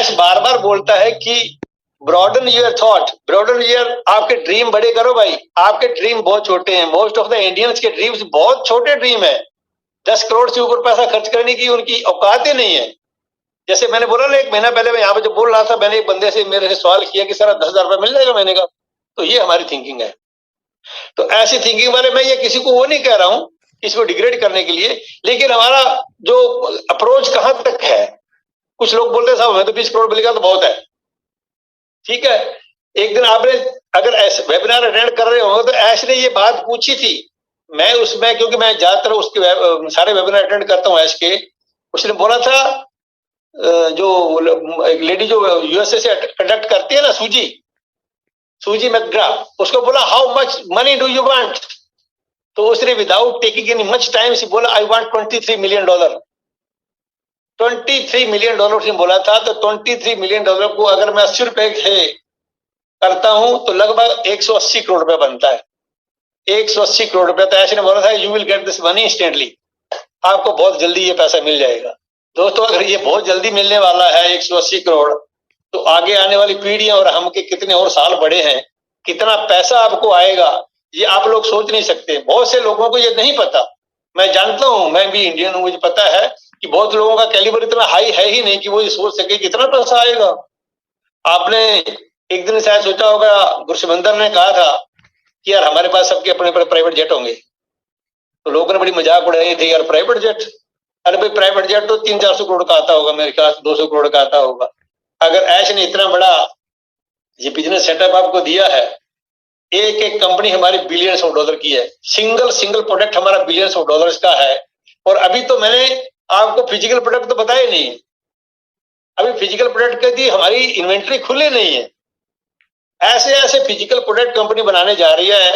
ऐश बार बार बोलता है कि broaden your thought, broaden your, आपके ड्रीम बड़े करो भाई, आपके ड्रीम बहुत छोटे हैं। मोस्ट ऑफ द इंडियंस के ड्रीम्स बहुत छोटे ड्रीम है। 10 करोड़ से ऊपर पैसा खर्च करने की उनकी औकात ही नहीं है। जैसे मैंने बोला ना, 1 महीना पहले मैं यहाँ पे जब बोल रहा था, मैंने एक बंदे से मेरे से सवाल किया कि सर 10,000 रुपये मिल जाएगा महीने का। तो ये हमारी थिंकिंग है। तो ऐसी थिंकिंग वाले, मैं ये किसी को वो नहीं कह रहा हूं इसको डिग्रेड करने के लिए, लेकिन हमारा जो अप्रोच कहां तक है। कुछ लोग बोलते हैं साहब हमें तो 20 करोड़ मिलेगा तो बहुत है। ठीक है, एक दिन आपने अगर वेबिनार अटेंड कर रहे हो तो ऐश ने ये बात पूछी थी, मैं उसमें, क्योंकि मैं ज्यादातर उसके सारे वेबिनार अटेंड करता हूँ ऐश के, उसने बोला था जो एक लेडी जो यूएसए से कंडक्ट करती है ना, सूजी मैकग्रा, उसको बोला how much money do you want, तो उसने without taking any much time से बोला आई वांट $23 मिलियन। $23 मिलियन उसने बोला था। तो $23 मिलियन को अगर मैं 80 रुपए से करता हूं तो लगभग 180 करोड़ रुपए बनता है। 180 करोड़ रुपए। तो ऐसे ने बोला था you will get this money instantly, आपको बहुत जल्दी ये पैसा मिल जाएगा। दोस्तों अगर ये बहुत जल्दी मिलने वाला है 180 करोड़, तो आगे आने वाली पीढ़ियां और हम के कितने और साल बड़े हैं, कितना पैसा आपको आएगा ये आप लोग सोच नहीं सकते। बहुत से लोगों को ये नहीं पता। मैं जानता हूं, मैं भी इंडियन हूं, मुझे पता है कि बहुत लोगों का कैलिबर इतना हाई है ही नहीं कि वो ये सोच सके कितना पैसा आएगा। आपने एक दिन शायद सोचा होगा, गुरसिमंदर ने कहा था कि यार हमारे पास सबके अपने अपने प्राइवेट जेट होंगे, तो लोगों ने बड़ी मजाक उड़ाई थी, यार प्राइवेट जेट, अरे भाई प्राइवेट जेट तो 300-400 करोड़ का आता होगा, मेरे ख्याल 200 करोड़ का आता होगा। अगर ऐश ने इतना बड़ा ये बिजनेस सेटअप आपको दिया है, एक एक कंपनी हमारी बिलियंस ऑफ डॉलर की है, सिंगल प्रोडक्ट हमारा बिलियंस ऑफ डॉलर्स का है। और अभी तो मैंने आपको फिजिकल प्रोडक्ट तो बताया नहीं, अभी फिजिकल प्रोडक्ट की हमारी इन्वेंट्री खुले नहीं है। ऐसे ऐसे फिजिकल प्रोडक्ट कंपनी बनाने जा रही है,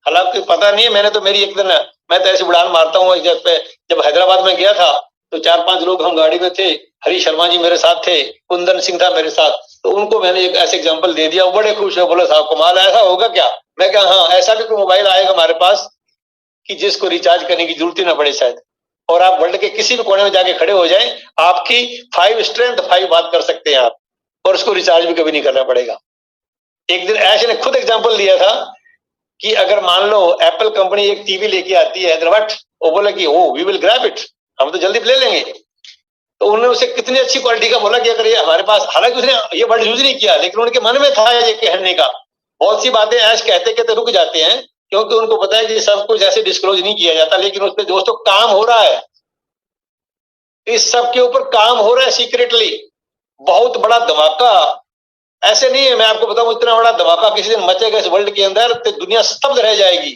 हालांकि पता नहीं है। मैंने तो मेरी एक दिन, मैं तो ऐसे उड़ान मारता हूँ, जब हैदराबाद में गया था तो 4-5 लोग हम गाड़ी में थे, हरी शर्मा जी मेरे साथ थे, कुंदन सिंह था मेरे साथ, तो उनको मैंने एक ऐसे एग्जांपल दे दिया, वो बड़े खुश है, बोले साहब कमाल, ऐसा होगा क्या? मैं कहा हाँ, ऐसा भी कोई मोबाइल आएगा हमारे पास कि जिसको रिचार्ज करने की जरूरत ही ना पड़े शायद, और आप वर्ल्ड के किसी भी कोने में जाके खड़े हो जाएं, आपकी 5 स्ट्रेंथ 5 बात कर सकते हैं आप, और उसको रिचार्ज भी कभी नहीं करना पड़ेगा। एक दिन ऐश ने खुद एग्जाम्पल दिया था कि अगर मान लो एप्पल कंपनी एक टीवी लेके आती है हैदराबाद, वो बोला कि oh we will grab it, हम तो जल्दी ले लेंगे। तो उन्होंने उसे कितनी अच्छी क्वालिटी का बोला कि अगर ये हमारे पास, हालांकि उसने ये वर्ड यूज नहीं किया, लेकिन उनके मन में था ये कहने का। बहुत सी बातें ऐश कहते कहते रुक जाते हैं, क्योंकि उनको पता है कि सब कुछ ऐसे डिस्क्लोज नहीं किया जाता, लेकिन उस पर दोस्तों काम हो रहा है, इस सब के ऊपर काम हो रहा है सीक्रेटली। बहुत बड़ा धमाका ऐसे नहीं है, मैं आपको बताऊं, इतना बड़ा धमाका किसी दिन मचेगा इस वर्ल्ड के अंदर तो दुनिया स्तब्ध रह जाएगी।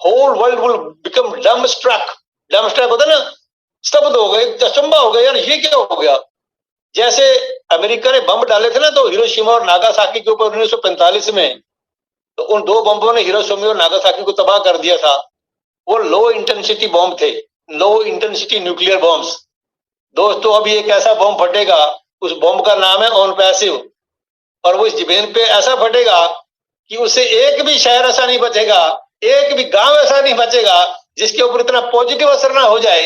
होल वर्ल्ड विल बिकम डम स्ट्रक होता है ना, स्तब्ध हो गए, अचंभा हो गया, यार ये क्या हो गया। जैसे अमेरिका ने बम डाले थे ना तो हिरोशिमा और नागासाकी के ऊपर 1945 में, तो उन 2 बम्बों ने हिरोशिमा और नागासाकी को तबाह कर दिया था। वो लो इंटेंसिटी बॉम्ब थे, लो इंटेंसिटी न्यूक्लियर बॉम्ब्स। दोस्तों अभी एक ऐसा बॉम्ब फटेगा, उस बॉम्ब का नाम है ऑन पैसिव, और वो इस जमीन पे ऐसा फटेगा कि उससे एक भी शहर ऐसा नहीं बचेगा, एक भी गांव ऐसा नहीं बचेगा जिसके ऊपर इतना पॉजिटिव असर ना हो जाए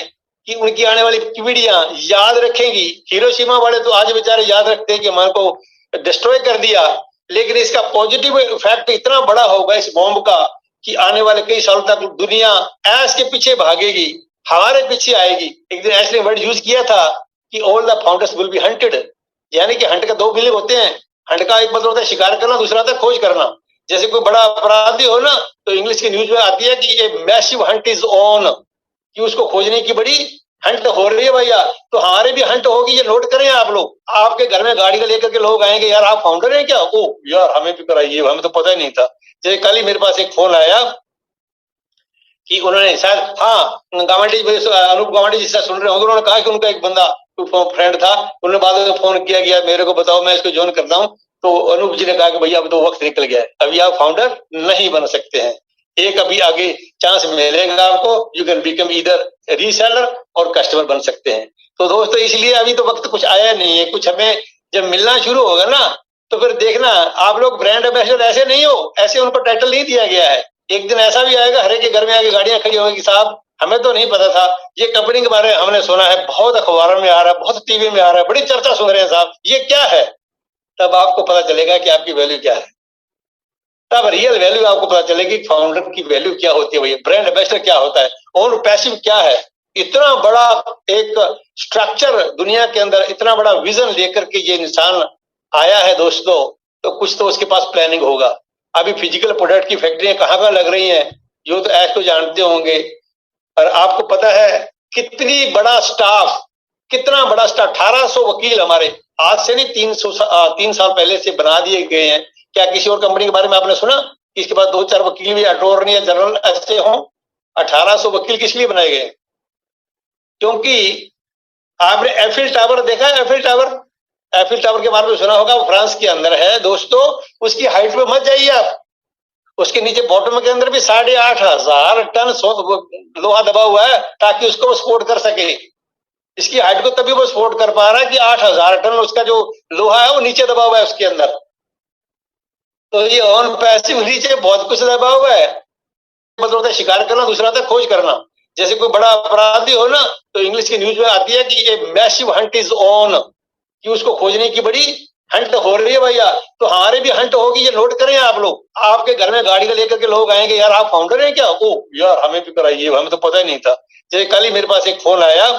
कि उनकी आने वाली पीढ़ियां याद रखेंगी। हिरोशिमा वाले तो आज बेचारे याद रखते हैं कि हमारे को डिस्ट्रॉय कर दिया, लेकिन इसका पॉजिटिव इफेक्ट इतना बड़ा होगा इस बॉम्ब का कि आने वाले कई सालों तक दुनिया ऐश के पीछे भागेगी, हमारे पीछे आएगी। एक दिन ऐश ने वर्ड यूज किया था कि all the founders will be hunted, यानी कि हंट का 2 मीनिंग होते हैं। हंट का एक मतलब होता है शिकार करना, दूसरा होता है खोज करना। जैसे कोई बड़ा अपराधी हो ना, तो इंग्लिश की न्यूज में आती है कि a massive Hunt is on, कि उसको खोजने की बड़ी हंट हो रही है भैया। तो हमारे भी हंट होगी, ये नोट करें आप लोग। आपके घर में गाड़ी का लेकर के लोग आएंगे, यार आप फाउंडर हैं क्या? ओ यार हमें भी कराइए, हमें तो पता ही नहीं था। जैसे कल ही मेरे पास एक फोन आया कि उन्होंने शायद, हाँ गावंडी, अनूप गावंडी जिससे सुन रहे होंगे, उन्होंने कहा कि उनका एक बंदा फ्रेंड था, उन्होंने बाद में फोन किया कि यार मेरे को बताओ मैं इसको ज्वाइन करता हूँ। तो अनूप जी ने कहा कि भैया अब तो वक्त निकल गया है, अभी आप फाउंडर नहीं बन सकते हैं, एक अभी आगे चांस मिलेगा आपको, you can become either reseller और कस्टमर बन सकते हैं। तो दोस्तों इसलिए अभी तो वक्त कुछ आया नहीं है, कुछ हमें जब मिलना शुरू होगा ना तो फिर देखना आप लोग ब्रांड एम्बेसडर ऐसे नहीं हो, ऐसे उनको टाइटल नहीं दिया गया है। एक दिन ऐसा भी आएगा हर एक के घर में आगे गाड़ियां खड़ी होंगी कि साहब हमें तो नहीं पता था, ये कंपनी के बारे में हमने सुना है, बहुत अखबारों में आ रहा है, बहुत टीवी में आ रहा है, बड़ी चर्चा सुन रहे हैं साहब, ये क्या है? तब आपको पता चलेगा कि आपकी वैल्यू क्या है। तब रियल वैल्यू आपको पता चलेगी, फाउंडर की वैल्यू क्या होती है भैया, ब्रांड एम्बेसडर क्या होता है, और पैसिव क्या है। इतना बड़ा एक स्ट्रक्चर दुनिया के अंदर, इतना बड़ा विजन लेकर के ये इंसान आया है दोस्तों, तो कुछ तो उसके पास प्लानिंग होगा। अभी फिजिकल प्रोडक्ट की फैक्ट्रियां कहाँ लग रही हैं, जो तो ऐश तो जानते होंगे। और आपको पता है कितनी बड़ा स्टाफ, कितना बड़ा स्टाफ, 1800 वकील हमारे आज से नहीं 3 साल पहले से बना दिए गए हैं। क्या किसी और कंपनी के बारे में आपने सुना कि इसके बाद 2-4 वकील भी अटॉर्नी या जनरल ऐसे हों? 1800 वकील किस लिए बनाए गए? क्योंकि आपने एफिल टावर देखा है? एफिल टावर के बारे में सुना होगा, वो फ्रांस के अंदर है दोस्तों। उसकी हाइट पे मत जाइए आप, उसके नीचे बॉटम के अंदर भी 8,500 टन लोहा दबा हुआ है, ताकि उसको वो सपोर्ट कर सके। इसकी हाइट को तभी वो सपोर्ट कर पा रहा है कि 8,000 टन उसका जो लोहा है वो नीचे दबा हुआ है उसके अंदर। तो ये ऑन पैसिव नीचे बहुत कुछ दबा हुआ है। मतलब होता है शिकार करना, दूसरा होता है खोज करना। जैसे कोई बड़ा अपराधी हो ना, तो इंग्लिश की न्यूज में आती है कि ये मैसिव हंट इज ऑन, कि उसको खोजने की बड़ी हंट हो रही है भैया। तो हमारे भी हंट होगी, ये नोट करें आप लोग। आपके घर में गाड़ी लेकर के लोग आएंगे, यार आप फाउंडर हैं क्या? ओ यार हमें भी कराइए, हमें तो पता ही नहीं था। जैसे कल ही मेरे पास एक फोन आया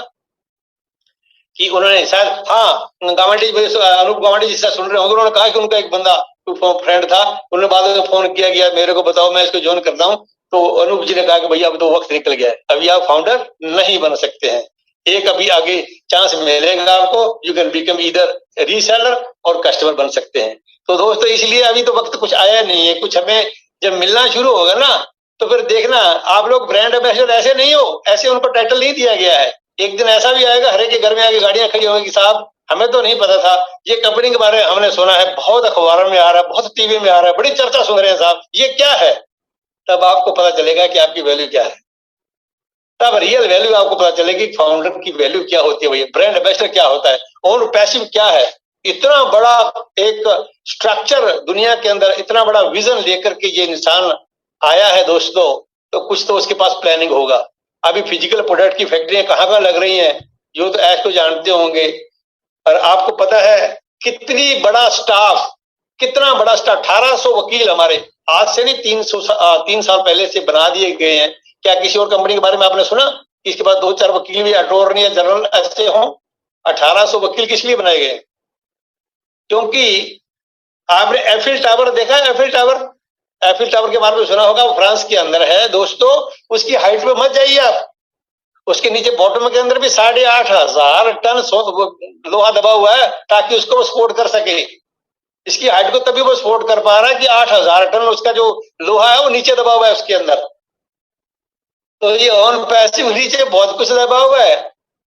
कि उन्होंने शायद, हाँ, अनूप गावंडी जिससे सुन रहे होंगे, उन्होंने कहा कि उनका एक बंदा फ्रेंड था, उन्होंने बाद में फोन किया कि यार मेरे को बताओ, मैं इसको ज्वाइन करता हूँ। तो अनूप जी ने कहा कि भैया अब तो वक्त निकल गया है, अभी आप फाउंडर नहीं बन सकते हैं। एक अभी आगे चांस मिलेगा आपको, you can become either reseller और कस्टमर बन सकते हैं। तो दोस्तों इसलिए अभी तो वक्त कुछ आया नहीं है, कुछ हमें जब मिलना शुरू होगा ना, तो फिर देखना आप लोग ब्रांड एम्बेसडर ऐसे नहीं हो, ऐसे उनको टाइटल नहीं दिया गया है। एक दिन ऐसा भी आएगा, हर एक के घर में आगे गाड़ियां खड़ी होंगी कि साहब हमें तो नहीं पता था, ये कंपनी के बारे में हमने सुना है, बहुत अखबारों में आ रहा है, बहुत टीवी में आ रहा है, बड़ी चर्चा सुन रहे हैं साहब, ये क्या है। तब आपको पता चलेगा कि आपकी वैल्यू क्या है। तब रियल वैल्यू आपको पता चलेगी, फाउंडर की वैल्यू क्या होती है भैया, ब्रांड एम्बेसडर क्या होता है, और पैसिव क्या है। इतना बड़ा एक स्ट्रक्चर दुनिया के अंदर, इतना बड़ा विजन लेकर के ये इंसान आया है दोस्तों, तो कुछ तो उसके पास प्लानिंग होगा। अभी फिजिकल प्रोडक्ट की फैक्ट्रियां कहाँ लग रही हैं, जो तो ऐश तो जानते होंगे। और आपको पता है कितनी बड़ा स्टाफ, कितना बड़ा स्टाफ, 1800 वकील हमारे आज से नहीं 3 साल पहले से बना दिए गए हैं। क्या किसी और कंपनी के बारे में आपने सुना कि इसके बाद 2-4 वकील भी अटॉर्नी या जनरल ऐसे हों? 1800 वकील किस लिए बनाए गए? क्योंकि आपने एफिल टावर देखा है? एफिल टावर के बारे में सुना होगा, वो फ्रांस के अंदर है दोस्तों। उसकी हाइट पे मत जाइए आप, उसके नीचे बॉटम के अंदर भी 8,500 टन लोहा दबा हुआ है, ताकि उसको वो सपोर्ट कर सके। इसकी हाइट को तभी वो सपोर्ट कर पा रहा है कि 8,000 टन उसका जो लोहा है वो नीचे दबा हुआ है उसके अंदर। तो ये ऑन पैसिव नीचे बहुत कुछ दबा हुआ है।